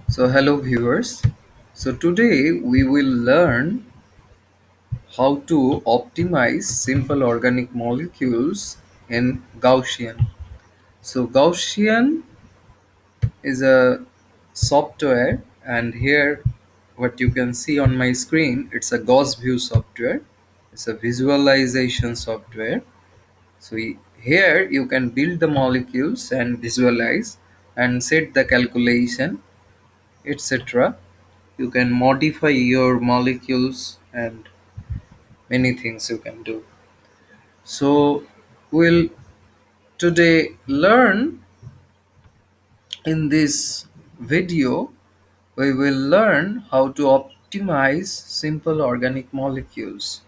So, hello viewers. So, today we will learn how to optimize simple organic molecules in Gaussian. So, Gaussian is a software, and here what you can see on my screen, it's a Gauss View software. It's a visualization software. So, here you can build the molecules and visualize and set the calculation, etc. You can modify your molecules and many things you can do. So we'll today learn in this video, we will learn how to optimize simple organic molecules.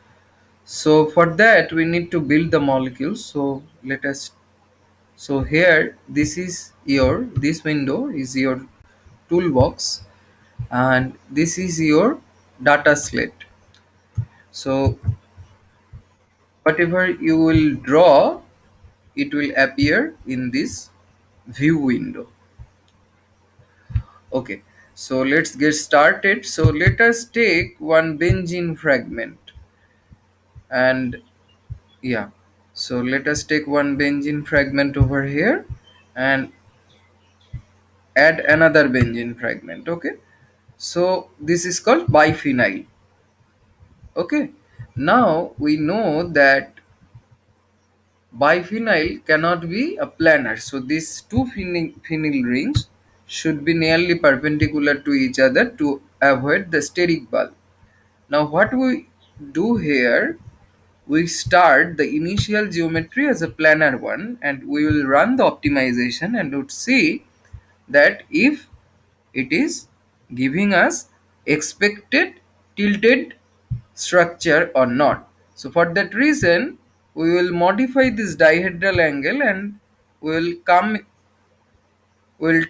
So for that we need to build the molecules. So let us, so here this window is your toolbox, and this is your data slate. So whatever you will draw, it will appear in this view window. Okay, so let's get started. So let us take one benzene fragment, and yeah, so let us take one benzene fragment over here and add another benzene fragment. Okay, so this is called biphenyl. Okay, now we know that biphenyl cannot be a planar, so these two phenyl rings should be nearly perpendicular to each other to avoid the steric bulk. Now what we do here, we start the initial geometry as a planar one, and we will run the optimization and would see that if it is giving us expected tilted structure or not. So for that reason we will modify this dihedral angle, and we'll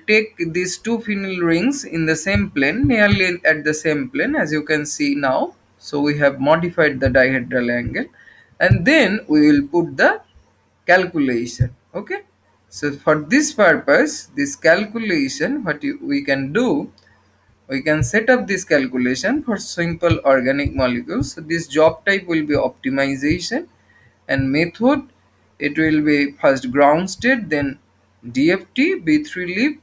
take these two phenyl rings in the same plane, nearly at the same plane, as you can see now. So we have modified the dihedral angle, and then we will put the calculation. Okay, so for this purpose, this calculation, we can do, we can set up this calculation for simple organic molecules. So this job type will be optimization, and method, it will be first ground state, then DFT B3 leaf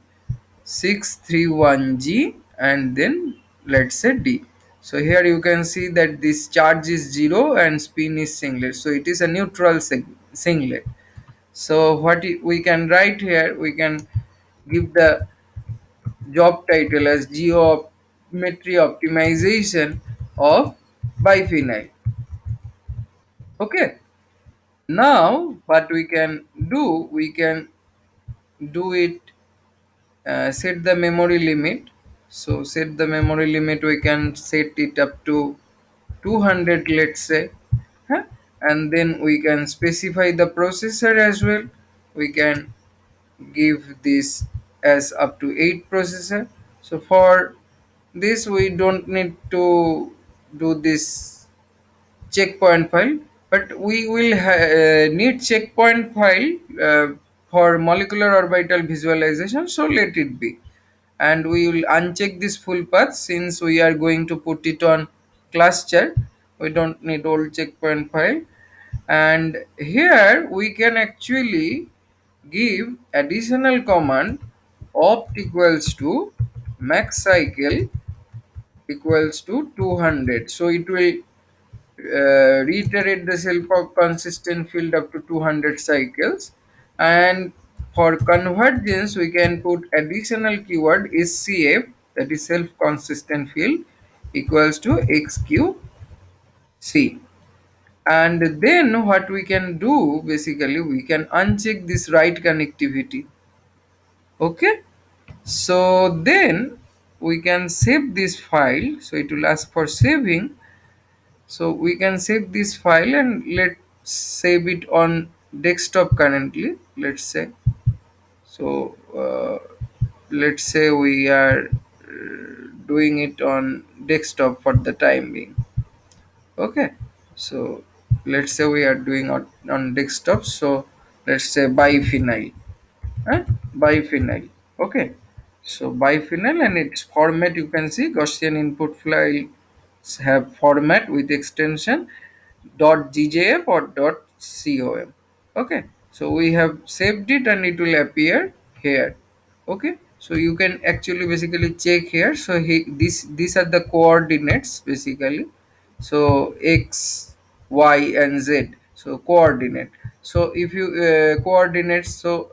631G, and then let's say D. So here you can see that this charge is 0 and spin is singlet, so it is a neutral singlet. So we can write here, we can give the job title as geometry optimization of biphenyl. Okay, now what we can do, we can do it, set the memory limit. So set the memory limit, we can set it up to 200, let's say. Huh? And then we can specify the processor as well. We can give this as up to 8 processor. So for this we don't need to do this checkpoint file, but we will need checkpoint file for molecular orbital visualization, so let it be. And we will uncheck this full path since we are going to put it on class chart. We don't need old checkpoint file. And here we can actually give additional command opt equals to max cycle equals to 200. So it will reiterate the self consistent field up to 200 cycles. And for convergence we can put additional keyword SCF, that is self consistent field, equals to XQC. And then what we can do, basically we can uncheck this right connectivity. Okay, so then we can save this file, so it will ask for saving. So we can save this file and let's save it on desktop currently, let's say. So let's say we are doing it on desktop for the time being. Okay, so let's say we are doing on desktop. So let's say biphenyl, huh? Biphenyl. Okay, So biphenyl and its format, you can see Gaussian input files have format with extension .gjf or .com. Okay, so we have saved it and it will appear here. Okay, so you can actually basically check here. So these are the coordinates basically. So x, y and z, so coordinate. So if you coordinates, so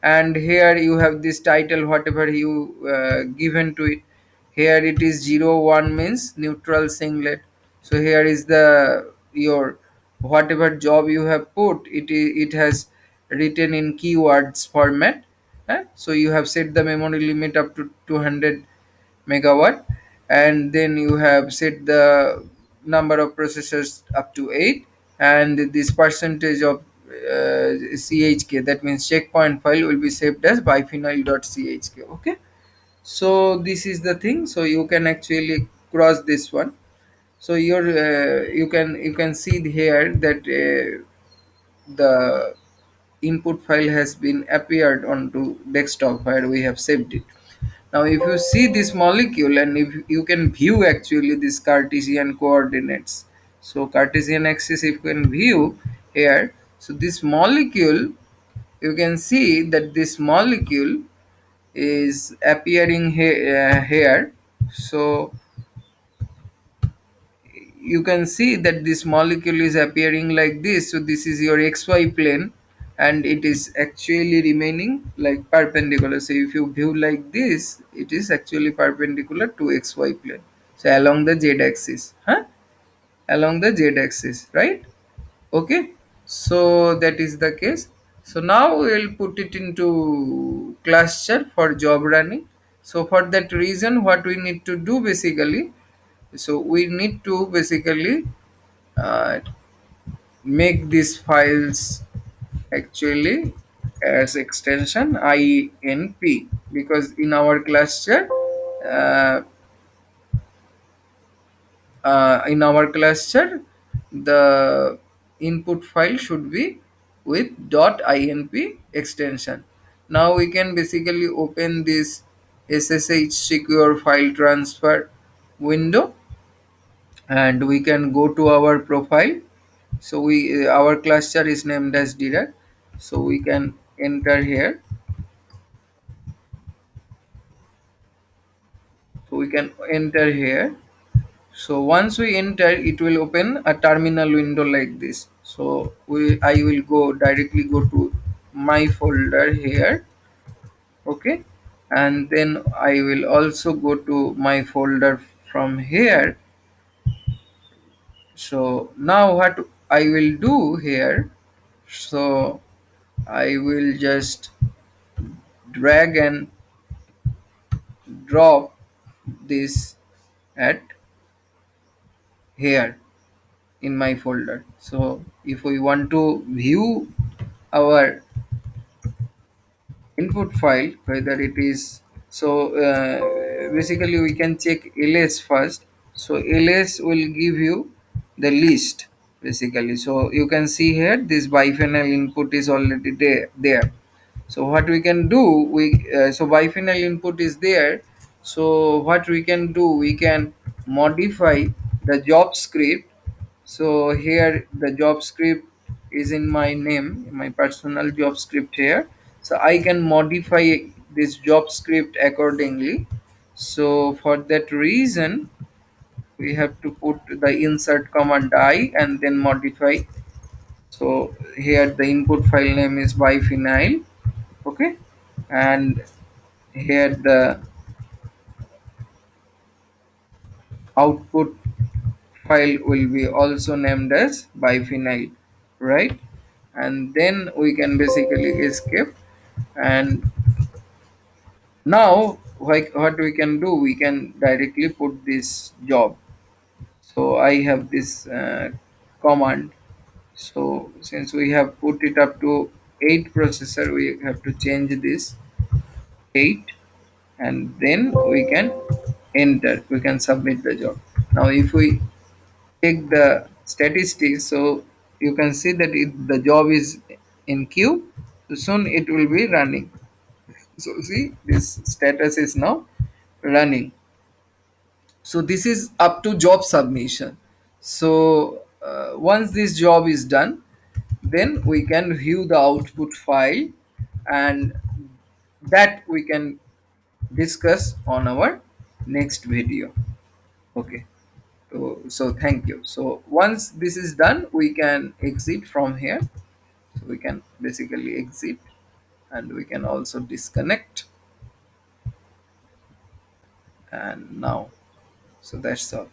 and here you have this title whatever you given to it. Here it is 01 means neutral singlet. So here is the your whatever job you have put, it has written in keywords format. So you have set the memory limit up to 200 megawatt, and then you have set the number of processors up to 8, and this percentage of chk, that means checkpoint file, will be saved as biphenyl.chk. Okay, so this is the thing. So you can actually cross this one. So you can see here that the input file has been appeared onto desktop where we have saved it. Now if you see this molecule, and if you can view actually this Cartesian coordinates, so Cartesian axis if you can view here, so this molecule, you can see that this molecule is appearing here. So you can see that this molecule is appearing like this. So this is your xy plane, and it is actually remaining like perpendicular. So if you view like this, it is actually perpendicular to xy plane, so along the z axis, along the z axis, right? Okay, so that is the case. So now we will put it into cluster for job running. So for that reason, what we need to do basically, so we need to basically uh, make these files actually as extension inp, because in our cluster, uh, the input file should be with .inp extension. Now we can basically open this ssh secure file transfer window, and we can go to our profile. So we our cluster is named as direct, so we can enter here. So we can enter here. So once we enter, it will open a terminal window like this. So I will go to my folder here. Okay, and then I will also go to my folder from here. So now what I will do here, so I will just drag and drop this at here in my folder. So if we want to view our input file, whether it is, so basically we can check ls first. So ls will give you the list basically. So you can see here this biphenyl input is already there. So what we can do, so biphenyl input is there. So what we can do, we can modify the job script. So here the job script is in my name, my personal job script here. So I can modify this job script accordingly. So for that reason, we have to put the insert command I and then modify. So here the input file name is biphenyl. Okay, and here the output file will be also named as biphenyl, right? And then we can basically escape. And now what we can do, we can directly put this job. So I have this command. So since we have put it up to 8 processor, we have to change this 8, and then we can enter, we can submit the job. Now if we take the statistics, so you can see that the job is in queue. So soon it will be running. So see, this status is now running. So this is up to job submission. So once this job is done, then we can view the output file, and that we can discuss on our next video. Okay. So thank you. So once this is done, we can exit from here. So we can basically exit, and we can also disconnect. And now, so that's all.